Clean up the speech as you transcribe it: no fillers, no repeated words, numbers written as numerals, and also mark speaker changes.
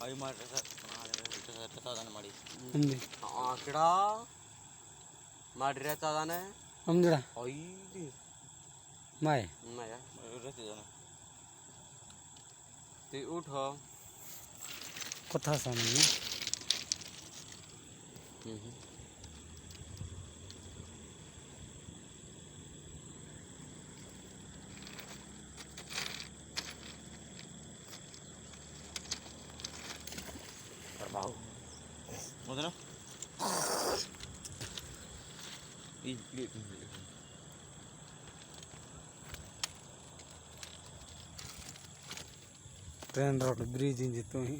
Speaker 1: आई मार तादाने ಮಾಡಿ
Speaker 2: ఉంది
Speaker 1: ಆಕಡ ಮಾಡ್ರಿ ತಾದಾನೆ
Speaker 2: ಅಮ್ದಡ
Speaker 1: ಐದಿ
Speaker 2: ಮಾಯ
Speaker 1: ಮಾಯ रहते जाना ते उठो
Speaker 2: কথা সামনে
Speaker 1: Bau. Mau na?
Speaker 2: Train road bridge इंजितो ही